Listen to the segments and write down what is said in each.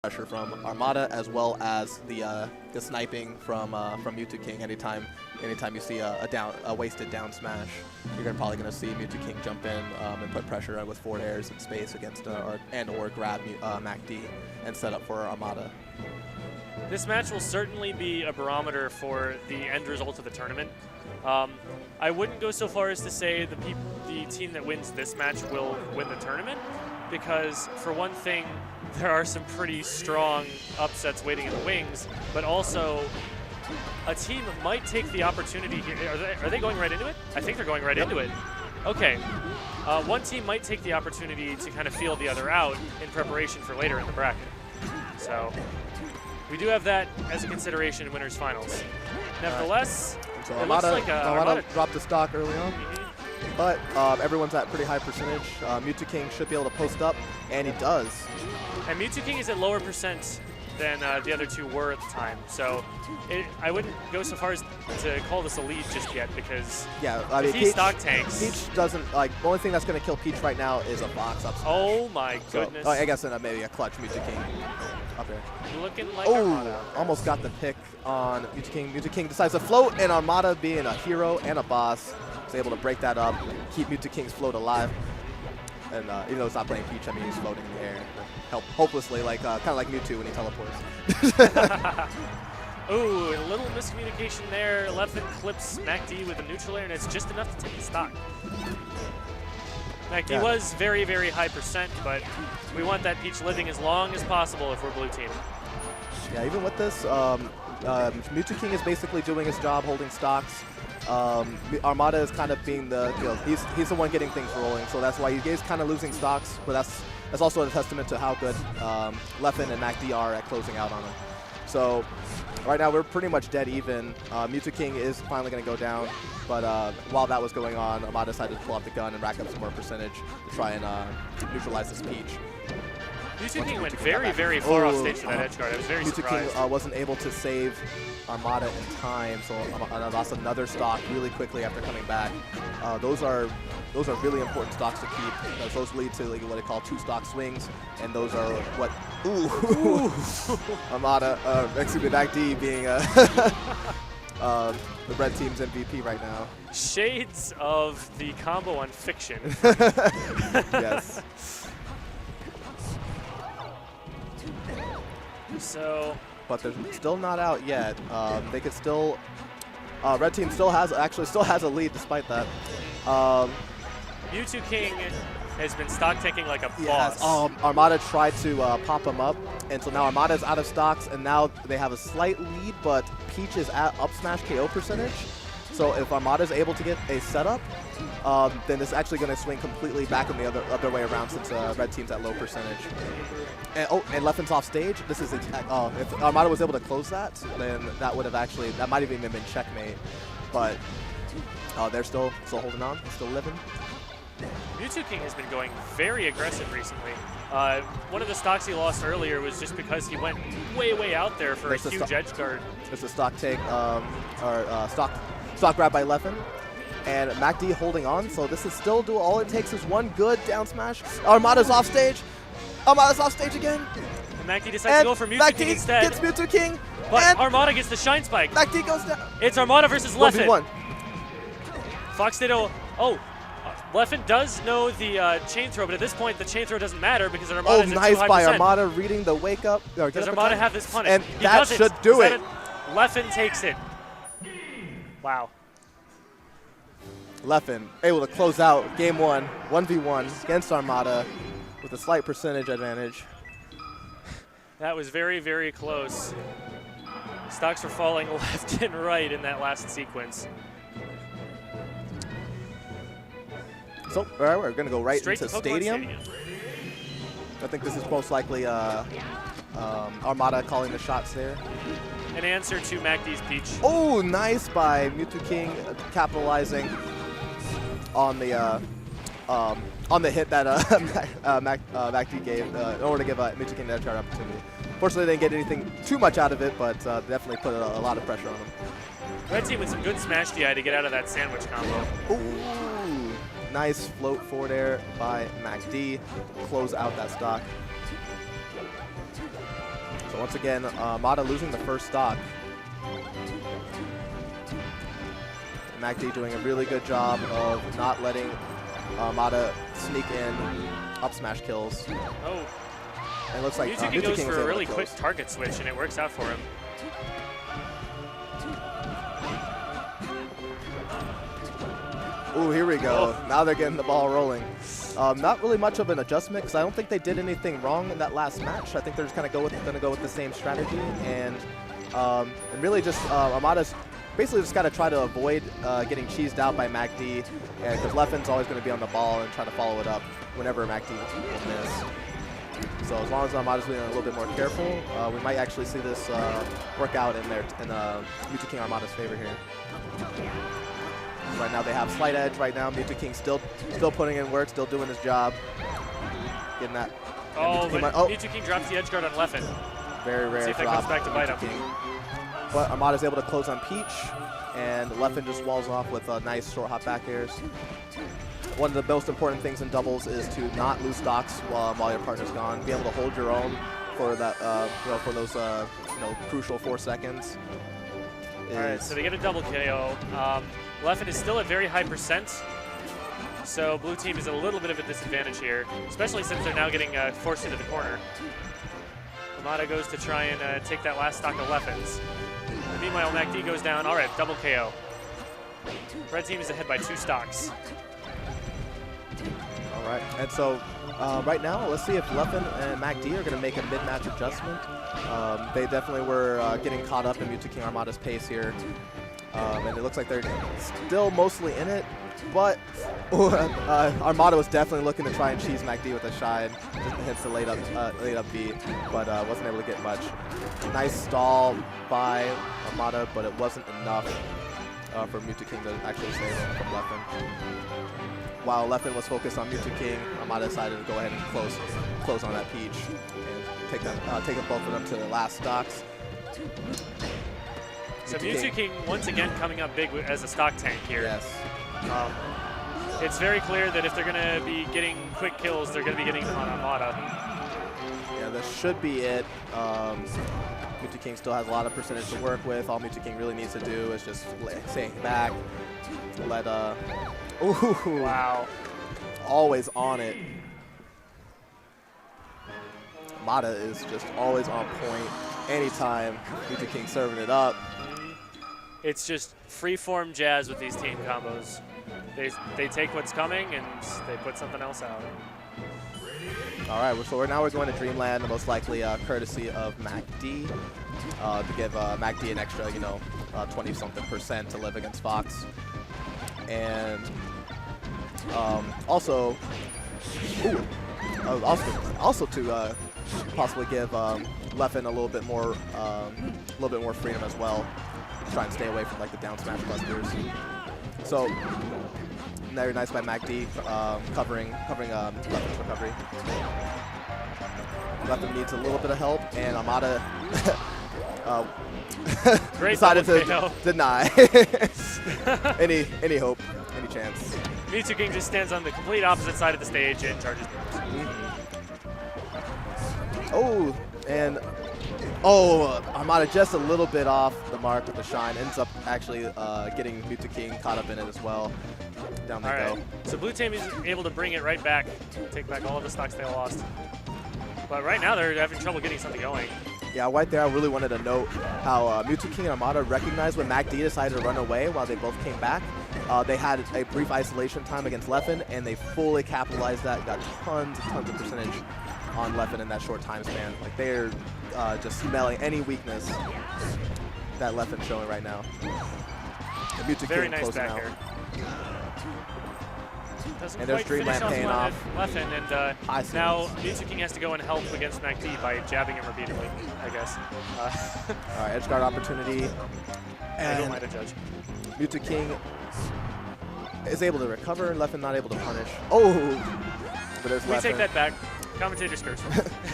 pressure from Armada as well as the sniping from Mew2king. Anytime you see a wasted down smash, you're probably gonna see Mew2king jump in and put pressure with forward airs in space against or grab MacD and set up for Armada. This match will certainly be a barometer for the end result of the tournament. I wouldn't go so far as to say the team that wins this match will win the tournament, because for one thing, there are some pretty strong upsets waiting in the wings, but also a team might take the opportunity here. Are they going right into it? I think they're going right into it. Okay. One team might take the opportunity to kind of feel the other out in preparation for later in the bracket. So we do have that as a consideration in winners finals. Nevertheless, so it looks like Armada dropped the stock early on, but everyone's at pretty high percentage. Mew2king should be able to post up, and he does. And Mew2king is at lower percent than the other two were at the time, so I wouldn't go so far as to call this a lead just yet, because I mean, if he stock tanks, Peach doesn't like. The only thing that's going to kill Peach right now is a box up smash. Oh my goodness! So, I guess maybe a clutch Mew2king up there. Looking like Armada. Almost got the pick on Mew2king. Mew2king decides to float, and Armada, being a hero and a boss, is able to break that up, keep Mew2king's float alive. And even though it's not playing Peach, I mean, he's floating in the air, hopelessly, like kind of like Mewtwo when he teleports. Ooh, a little miscommunication there. Leffen clips MacD with a neutral air, and it's just enough to take the stock. MacD was very, very high percent, but we want that Peach living as long as possible if we're blue team. Yeah, even with this, Mew2king is basically doing his job holding stocks. Armada is kind of being the, he's the one getting things rolling, so that's why he's kind of losing stocks, but that's also a testament to how good Leffen and MacD are at closing out on him. So right now we're pretty much dead even. Mew2king is finally going to go down, but while that was going on, Armada decided to pull out the gun and rack up some more percentage to try and neutralize this Peach. Mew2king went very, very far off stage for that edge guard. I was very surprised. Mew2king wasn't able to save Armada in time, so lost another stock really quickly after coming back. Those are really important stocks to keep, because those lead to what they call 2-stock swings, and those are what Armada, excuse me, MacD being the red team's MVP right now. Shades of the combo on Fiction. Yes. So, but they're still not out yet. They could still. Red team still has a lead despite that. Mew2king has been stock taking like a yes, boss. Armada tried to pop him up, and so now Armada's out of stocks, and now they have a slight lead, but Peach is at up smash KO percentage. So if Armada's able to get a setup, then it's actually going to swing completely back in the other way around, since red team's at low percentage. And Leffen's off stage. This is if Armada was able to close that, then that might have even been checkmate. But they're still holding on, still living. Mew2king has been going very aggressive recently. One of the stocks he lost earlier was just because he went way out there for a huge edge guard. It's a stock take, or stock grab by Leffen. And MacD holding on, so this is still all it takes is one good down smash. Armada's off stage. Armada's off stage again. And MacD decides to go for Mew2king instead. Gets Mew2king. But Armada gets the shine spike. MacD goes down. It's Armada versus Leffen. 1v1. Fox Ditto. Leffen does know the chain throw, but at this point the chain throw doesn't matter because Armada's at nice 200%. by Armada reading the wake up. Does Armada have this punish? And he that should do it. Leffen takes it. Wow. Leffen able to close out game 1, 1v1 against Armada with a slight percentage advantage. That was very, very close. Stocks were falling left and right in that last sequence. So, all right, we're going to go right Straight into to Stadium. I think this is most likely Armada calling the shots there. An answer to MacD's Peach. Oh, nice by Mew2king, capitalizing on the hit that MacD gave in order to give Mew2king that chart opportunity. Fortunately, they didn't get anything too much out of it, but definitely put a lot of pressure on him. Red team with some good smash DI to get out of that sandwich combo. Ooh, nice float forward air by MacD to close out that stock. So once again, Armada losing the first stock. MacD doing a really good job of not letting Armada sneak in up smash kills. Oh. And it looks like Mew2king goes for a really quick target switch, and it works out for him. Ooh, here we go. Oh. Now they're getting the ball rolling. Not really much of an adjustment because I don't think they did anything wrong in that last match. I think they're just kind of going to go with the same strategy and really just Armada's basically just got to try to avoid getting cheesed out by MacD, because Leffen's always going to be on the ball and try to follow it up whenever MacD will miss. So as long as Armada's being a little bit more careful, we might actually see this work out in Mew2king Armada's favor here. Right now they have slight edge. Right now Mew2king still putting in work, still doing his job, getting that. Oh, but Mew2king drops the edge guard on Leffen. Very rare. See if that comes back to bite him. But Armada's able to close on Peach, and Leffen just walls off with nice short hop back airs. One of the most important things in doubles is to not lose stocks while your partner's gone. Be able to hold your own for that, for those crucial 4 seconds. All right, so they get a double KO. Leffen is still at very high percent, so blue team is a little bit of a disadvantage here, especially since they're now getting forced into the corner. Armada goes to try and take that last stock of Leffen's. Meanwhile, MacD goes down. All right, double KO. Red team is ahead by 2 stocks. All right, and so right now, let's see if Leffen and MacD are going to make a mid-match adjustment. They definitely were getting caught up in Mew2king Armada's pace here. And it looks like they're still mostly in it, but Armada was definitely looking to try and cheese MacD with a shine. Just hits the late up B, but wasn't able to get much. Nice stall by Armada, but it wasn't enough for Mew2king to actually save him from Leffen. While Leffen was focused on Mew2king, Armada decided to go ahead and close on that Peach and take both of them to the last stocks. So Mew2king once again coming up big as a stock tank here. Yes. It's very clear that if they're going to be getting quick kills, they're going to be getting them on Armada. Yeah, this should be it. Mew2king still has a lot of percentage to work with. All Mew2king really needs to do is just stay back, let ooh, wow, always on it. Armada is just always on point. Anytime Mew2king serving it up. It's just free-form jazz with these team combos. They take what's coming and they put something else out. All right, so now we're going to Dreamland, most likely courtesy of MacD, to give MacD an extra, 20-something% to live against Fox, and also to possibly give Leffen a little bit more freedom as well. Try and stay away from like the down smash clusters. So very nice by MacD, covering Leffen's recovery. Leffen needs a little bit of help, and Armada decided to deny any hope, any chance. Mew2king just stands on the complete opposite side of the stage and charges. Oh, and Armada just a little bit off the mark with the shine. Ends up actually getting Mew2king caught up in it as well. Down they go. So blue team is able to bring it right back, take back all of the stocks they lost. But right now they're having trouble getting something going. Yeah, right there I really wanted to note how Mew2king and Armada recognized when MacD decided to run away while they both came back. They had a brief isolation time against Leffen, and they fully capitalized that, got tons of percentage on Leffen in that short time span. Like they're just smelling any weakness that Leffen's showing right now. Very nice back air. Doesn't and there's Dreamland paying off. Leffen, and now Mew2king has to go and help against MacD by jabbing him repeatedly, I guess. All right, edge guard opportunity. And who might have judged? Mew2king is able to recover, Leffen not able to punish. Oh! But there's Leffen. We take that back. Commentator's curse.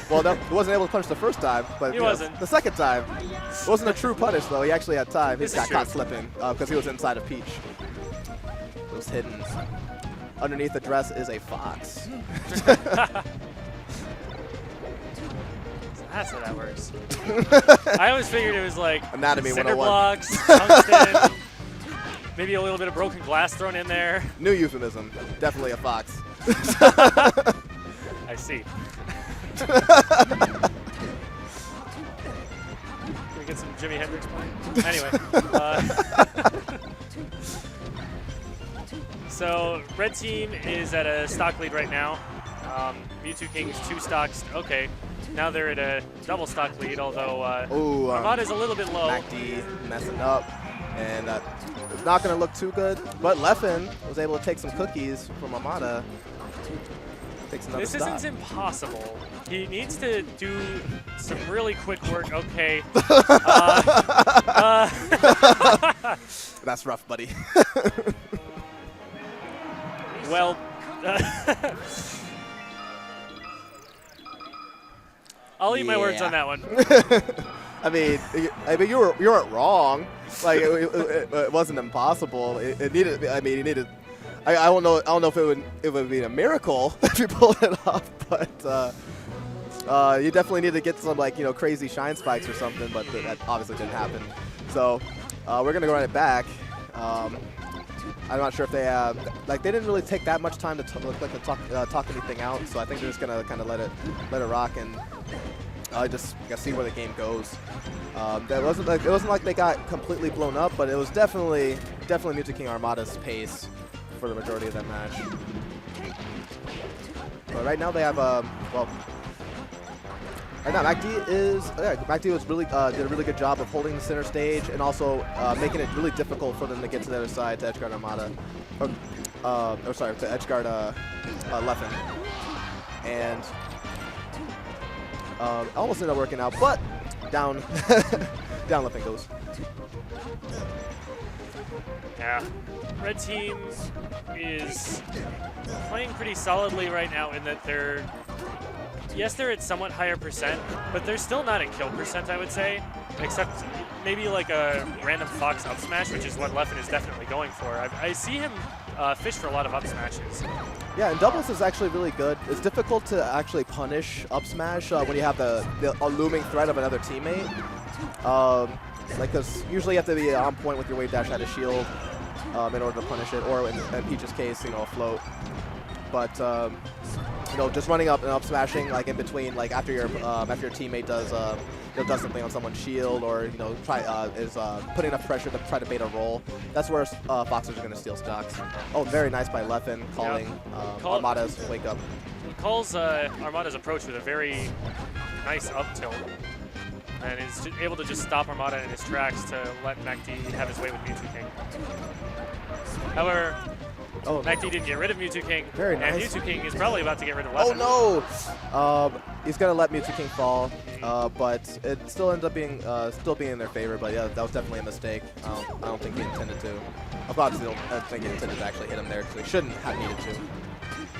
Well, no, he wasn't able to punish the first time, but he wasn't. The second time. It wasn't a true punish, though. He actually had time. He got caught slipping because he was inside of Peach. It was hidden. Underneath the dress is a fox. That's how that works. I always figured it was like Anatomy cinder 101. blocks, tungsten, maybe a little bit of broken glass thrown in there. New euphemism. Definitely a fox. I see. Can we get some Jimi Hendrix playing? Anyway. So red team is at a stock lead right now. Mew2king is 2 stocks. Okay, now they're at a double stock lead, although Armada is a little bit low. MacD messing up, and it's not going to look too good. But Leffen was able to take some cookies from Armada. Takes another This stock. isn't impossible. He needs to do some really quick work. Okay. That's rough, buddy. Well, I'll eat my words on that one. I mean, you weren't wrong. Like it wasn't impossible. It needed. I mean, it needed. I don't know. I don't know if it would be a miracle if you pulled it off, but you definitely need to get some crazy shine spikes or something. But that obviously didn't happen. So we're gonna go run it back. I'm not sure if they they didn't really take that much time to talk anything out. So I think they're just gonna kind of let it rock and just see where the game goes. It wasn't like they got completely blown up, but it was definitely Mew2king Armada's pace for the majority of that match. But right now they have right now MacD was really did a really good job of holding the center stage and also making it really difficult for them to get to the other side to edgeguard Armada, or sorry, to edgeguard Leffen, and almost ended up working out, but down down Leffen goes. Yeah, red team is playing pretty solidly right now in that they're at somewhat higher percent, but they're still not at kill percent, I would say, except maybe like a random Fox up smash, which is what Leffen is definitely going for. I see him fish for a lot of up smashes. Yeah, and doubles is actually really good. It's difficult to actually punish up smash when you have the looming threat of another teammate. Because usually you have to be on point with your wave dash at a shield in order to punish it, or in Peach's case, a float. But just running up and up smashing in between, after your teammate does does something on someone's shield, or is putting enough pressure to try to bait a roll. That's where Foxers are going to steal stocks. Oh, very nice by Leffen calling Armada's wake up. He calls Armada's approach with a very nice up tilt, and is able to just stop Armada in his tracks to let MacD have his way with Mew2king. However, MacD didn't get rid of Mew2king, Very nice. And Mew2king is probably about to get rid of Leffen. Oh no! He's gonna let Mew2king fall, but it still ends up being in their favor. But yeah, that was definitely a mistake. I don't think he intended to. Obviously, I don't think he intended to actually hit him there because he shouldn't have needed to.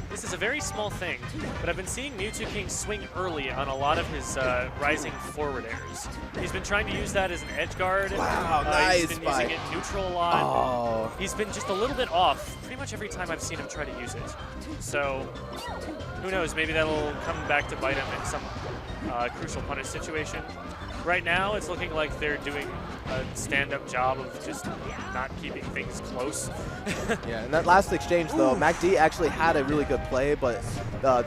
This is a very small thing, but I've been seeing Mew2king swing early on a lot of his rising forward airs. He's been trying to use that as an edge guard. Wow, nice. He's been using it neutral a lot. Oh. He's been just a little bit off pretty much every time I've seen him try to use it. So who knows, maybe that'll come back to bite him in some crucial punish situation. Right now, it's looking like they're doing a stand-up job of just not keeping things close. Yeah, in that last exchange, though, MacD actually had a really good play, but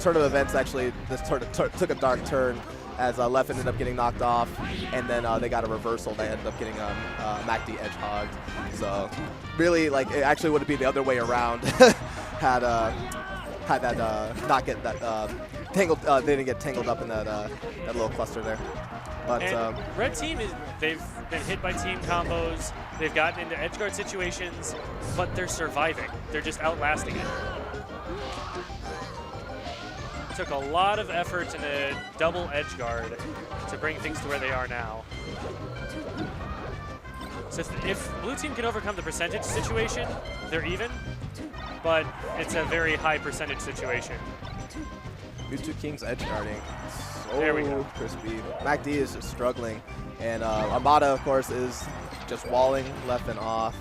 turn of events actually took a dark turn as Leffen ended up getting knocked off, and then they got a reversal. They ended up getting MacD edge hogged. So really, it actually would have been the other way around had that not get that tangled. They didn't get tangled up in that little cluster there. But red team they've been hit by team combos. They've gotten into edge guard situations, but they're surviving. They're just outlasting it. Took a lot of effort in a double edge guard to bring things to where they are now. So if blue team can overcome the percentage situation, they're even, but it's a very high percentage situation. Mew2king's edge guarding. So there we go. Crispy. MacD is just struggling, and Armada, of course, is just walling Leffen off.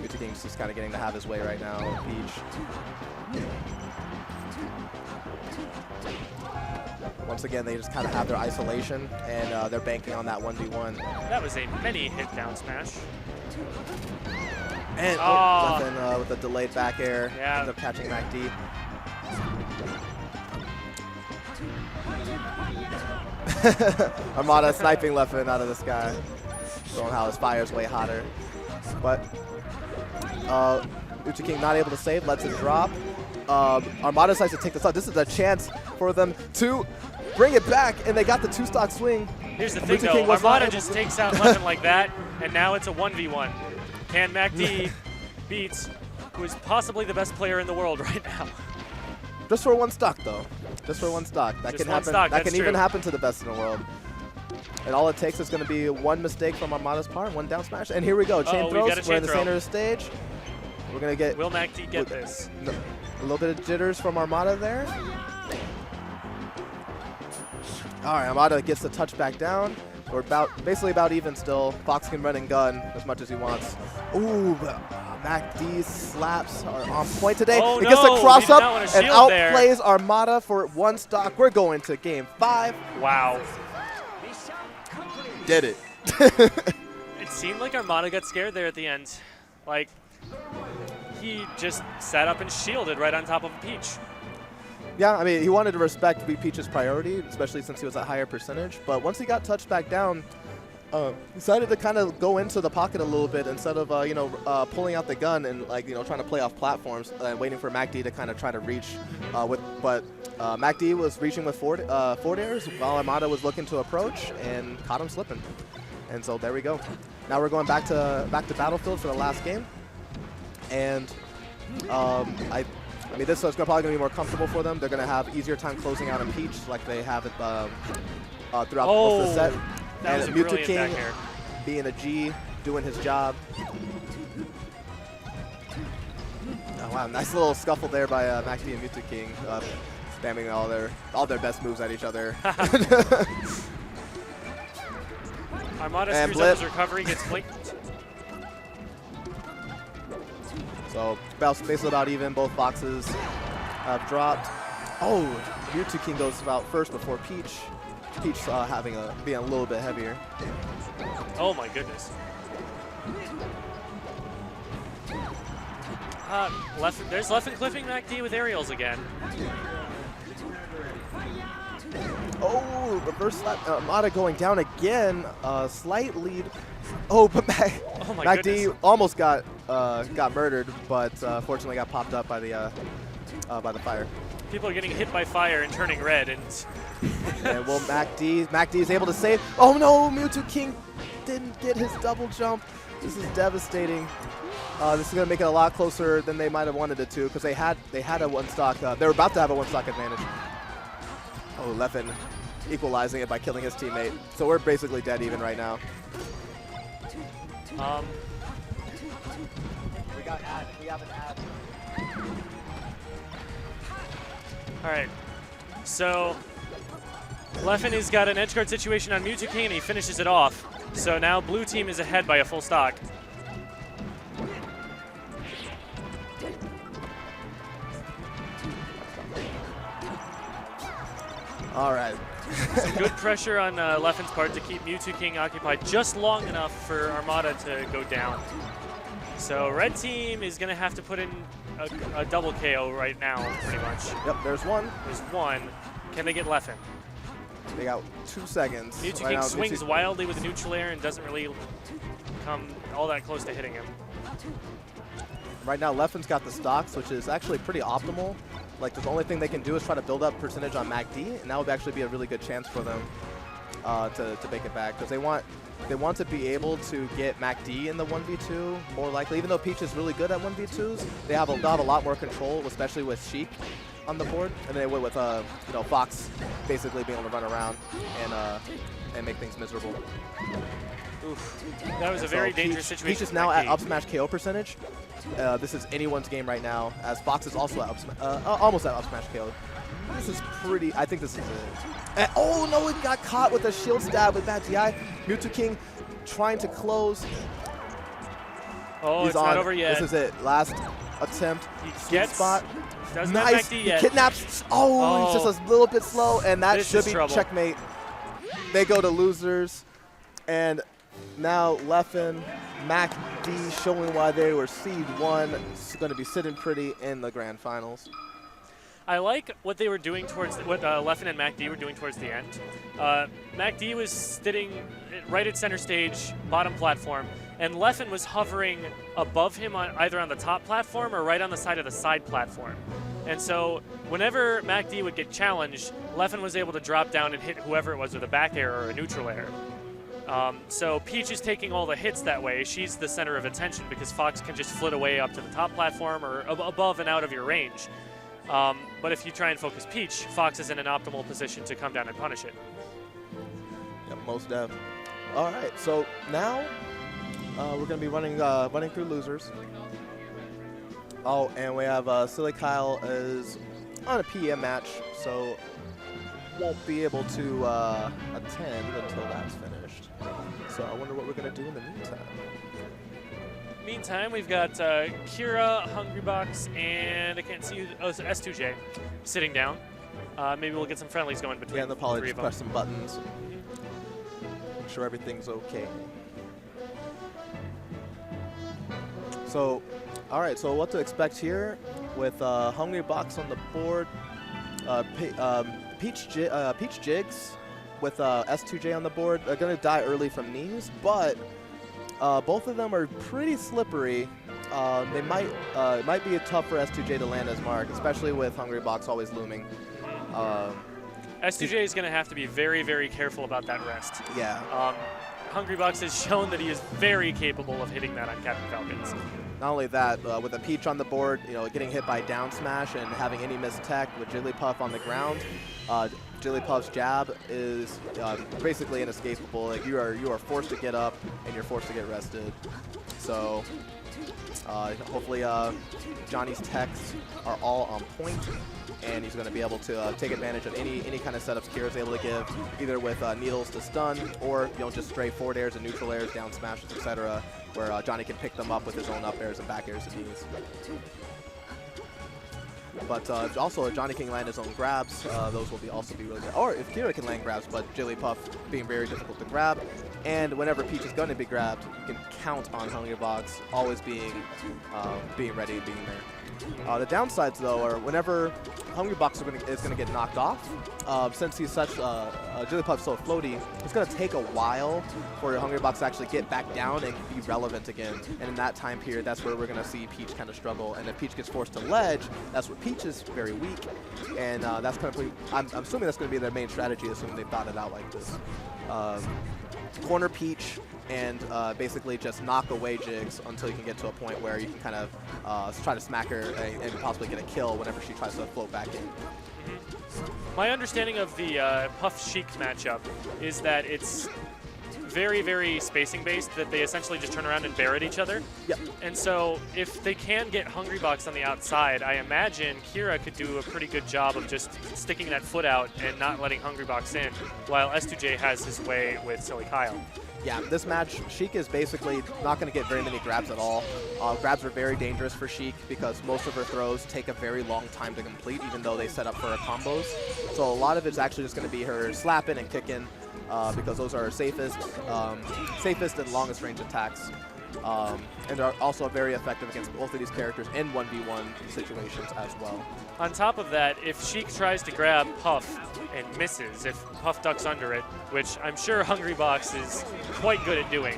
Mew2king's just kind of getting to have his way right now. Peach. Once again, they just kind of have their isolation, and they're banking on that 1v1. That was a many hit down smash. And Leffen with a delayed back air, Yeah. ends up catching MacD. Armada sniping Leffen out of the sky, showing how his fire's way hotter. But MVG not able to save, lets it drop. Armada decides to take this out. This is a chance for them to bring it back, and they got the 2-stock swing. Here's the thing, though. Armada just takes out Leffen like that, and now it's a 1v1. Can MacD beat who is possibly the best player in the world right now? Just for 1 stock, though. Just for 1 stock. That Just can one happen. stock, That that's can even true. happen to the best in the world. And all it takes is going to be 1 mistake from Armada's part, 1 down smash. And here we go. Chain we've throws. got a We're chain in the throw. center of the stage. We're going to get Will MacD get this? a little bit of jitters from Armada there. All right, Armada gets the touchback down. We're basically about even still. Fox can run and gun as much as he wants. Ooh, but MacD's slaps are on point today. Oh, He gets a no, cross he did up not want a and shield there. outplays Armada for 1 stock. We're going to game 5. Wow. Did it. It seemed like Armada got scared there at the end. Like, he just sat up and shielded right on top of Peach. Yeah, I mean, he wanted to respect Peach's priority, especially since he was at higher percentage. But once he got touched back down, decided to kind of go into the pocket a little bit instead of, pulling out the gun and, trying to play off platforms and waiting for MacD to kind of try to reach. But MacD was reaching with forward airs while Armada was looking to approach and caught him slipping. And so there we go. Now we're going back to Battlefield for the last game. And I mean, this is probably going to be more comfortable for them. They're going to have easier time closing out on Peach like they have it throughout most of the set. That was a brilliant back air. Being a G, doing his job. Oh, wow, nice little scuffle there by MacD and Mew2king, spamming all their best moves at each other. Armada And screws up his recovery, gets flicked. So basically about even. Both boxes have dropped. Oh, Mew2king goes about first before Peach. Peach being a little bit heavier. Oh my goodness. There's Leffen clipping MacD with aerials again. Oh, reverse slap. Armada going down again. Slight lead. Oh, but MacD almost got murdered, but fortunately got popped up by the fire. People are getting hit by fire and turning red, and and well, MacD is able to save. Oh no, Mew2king didn't get his double jump. This is devastating. This is gonna make it a lot closer than they might have wanted it to, because they had a 1 stock. They were about to have a 1 stock advantage. Oh, Leffen equalizing it by killing his teammate. So we're basically dead even right now. We have an ad. all right. So Leffen has got an edge guard situation on Mew2king, and he finishes it off. So now blue team is ahead by a full stock. All right. Some good pressure on Leffen's part to keep Mew2king occupied just long enough for Armada to go down. So red team is going to have to put in a double KO right now, pretty much. Yep, there's one. There's one. Can they get Leffen? They got 2 seconds. Mew2king swings wildly with a neutral air and doesn't really come all that close to hitting him. Right now, Leffen's got the stocks, which is actually pretty optimal. Like, the only thing they can do is try to build up percentage on MacD, and that would actually be a really good chance for them to make it back, because they want to be able to get MacD in the 1v2 more likely. Even though Peach is really good at 1v2s, they have a lot more control, especially with Sheik on the board, and they would with Fox basically being able to run around and make things miserable. Oof. That was a very dangerous situation. Peach is now at up smash KO percentage. This is anyone's game right now, as Fox is also at almost at up smash KO. This is pretty. I think this is it. And, oh no! It got caught with a shield stab with bad DI. Mew2king trying to close. Oh, He's it's on. not over yet. This is it. Last attempt. He Sweet gets spot. Doesn't Nice. have MacD He yet. kidnaps. Oh, he's just a little bit slow, and that This should is be trouble. checkmate. They go to losers, and now Leffen, MacD showing why they were seed 1, going to be sitting pretty in the grand finals. I like what they were doing towards what Leffen and MacD were doing towards the end. MacD was sitting right at center stage, bottom platform, and Leffen was hovering above him on either on the top platform or right on the side of the side platform. And so whenever MacD would get challenged, Leffen was able to drop down and hit whoever it was with a back air or a neutral air. So Peach is taking all the hits that way. She's the center of attention because Fox can just flit away up to the top platform or above and out of your range. But if you try and focus Peach, Fox is in an optimal position to come down and punish it. Yep, most def. All right, so now we're going to be running through losers. Oh, and we have Silly Kyle is on a PM match, so won't be able to attend until that's finished. So I wonder what we're going to do in the meantime. Meantime, we've got Kira, Hungrybox, and I can't see S2J sitting down. Maybe we'll get some friendlies going between and they'll probably the three just of press them. some buttons. Make sure everything's okay. So, all right, so what to expect here with Hungrybox on the board, Peach Jigs with S2J on the board. They're going to die early from knees, but both of them are pretty slippery. It might be tough for S2J to land his mark, especially with Hungrybox always looming. S2J is going to have to be very, very careful about that rest. Yeah. Hungrybox has shown that he is very capable of hitting that on Captain Falcons. Not only that, with a Peach on the board, getting hit by down smash and having any missed tech with Jigglypuff on the ground, Jigglypuff's jab is basically inescapable. Like you are forced to get up and you're forced to get rested. So hopefully Johnny's techs are all on point, and he's going to be able to take advantage of any kind of setups Kira's able to give, either with needles to stun or just straight forward airs and neutral airs, down smashes, etc., where Johnny can pick them up with his own up airs and back airs and knees. But also, if Johnny can land his own grabs, those will also be really good. Or if Kira can land grabs, but Jigglypuff being very difficult to grab. And whenever Peach is going to be grabbed, you can count on Hungrybox always being ready, being there. The downsides, though, are whenever Hungrybox is going to get knocked off, since he's such Jigglypuff's so floaty, it's going to take a while for Hungrybox to actually get back down and be relevant again. And in that time period, that's where we're going to see Peach kind of struggle. And if Peach gets forced to ledge, that's where Peach is very weak. And that's kind of, I'm assuming that's going to be their main strategy, assuming they thought it out like this. Corner Peach and basically just knock away Jigs until you can get to a point where you can kind of try to smack her and possibly get a kill whenever she tries to float back in. My understanding of the Puff Sheik matchup is that it's very, very spacing based, that they essentially just turn around and bear at each other. Yep. And so if they can get Hungrybox on the outside, I imagine Kira could do a pretty good job of just sticking that foot out and not letting Hungrybox in, while S2J has his way with Silly Kyle. Yeah, this match, Sheik is basically not going to get very many grabs at all. Grabs are very dangerous for Sheik because most of her throws take a very long time to complete, even though they set up for her combos. So a lot of it's actually just going to be her slapping and kicking because those are her safest and longest range attacks. And are also very effective against both of these characters in 1v1 situations as well. On top of that, if Sheik tries to grab Puff and misses, if Puff ducks under it, which I'm sure Hungrybox is quite good at doing,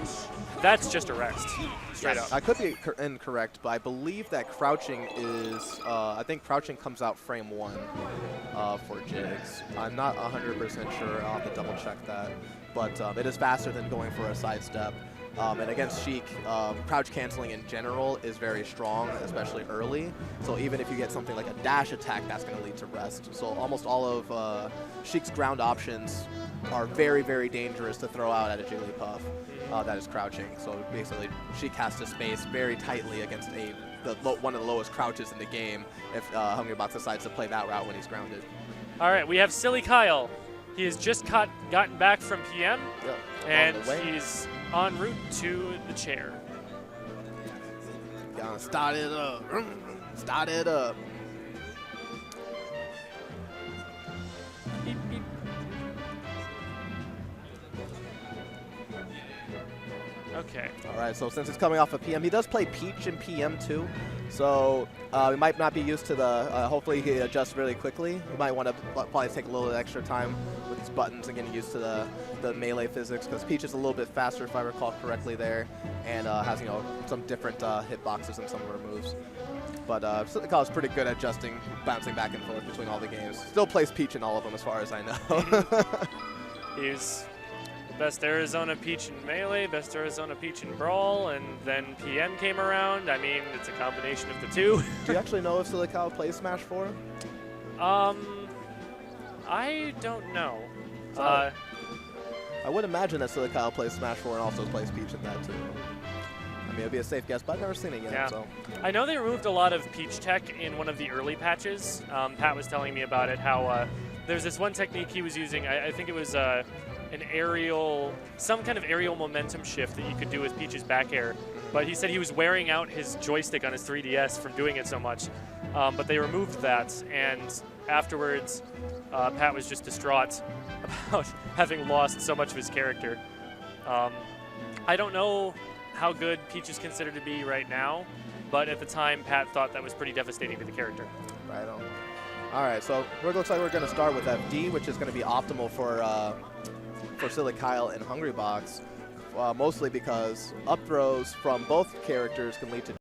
that's just a rest, straight up. I could be incorrect, but I believe that crouching is, I think crouching comes out frame 1 for Jigs. I'm not 100% sure, I'll have to double check that, but it is faster than going for a sidestep. And against Sheik, crouch canceling in general is very strong, especially early. So even if you get something like a dash attack, that's going to lead to rest. So almost all of Sheik's ground options are very, very dangerous to throw out at a Jigglypuff that is crouching. So basically, Sheik has to space very tightly against one of the lowest crouches in the game if Hungrybox decides to play that route when he's grounded. All right, we have Silly Kyle. He has just gotten back from PM, Yep. and he's en route to the chair. Gonna start it up. Start it up. Beep, beep. Okay. All right, so since it's coming off of PM, he does play Peach in PM too. So he might not be used to the, hopefully he adjusts really quickly. He might want to probably take a little extra time with his buttons and getting used to the melee physics, because Peach is a little bit faster if I recall correctly there, and has, you know, some different hitboxes in some of her moves. But Silicon is pretty good at adjusting, bouncing back and forth between all the games. Still plays Peach in all of them as far as I know. He's best Arizona Peach in Melee, best Arizona Peach in Brawl, and then PM came around. I mean, it's a combination of the two. Do you actually know if Silicon plays Smash 4? I don't know. I would imagine that Silicon plays Smash 4 and also plays Peach in that too. I mean, it'd be a safe guess, but I've never seen it yet. Yeah. So. I know they removed a lot of Peach tech in one of the early patches. Pat was telling me about it, how there's this one technique he was using. I think it was an aerial, some kind of aerial momentum shift that you could do with Peach's back air. But he said he was wearing out his joystick on his 3DS from doing it so much. But they removed that, and afterwards, Pat was just distraught about having lost so much of his character. I don't know how good Peach is considered to be right now, but at the time, Pat thought that was pretty devastating to the character. Right on. All right, so it looks like we're going to start with FD, which is going to be optimal for Silly Kyle and Hungry Box, mostly because up throws from both characters can lead to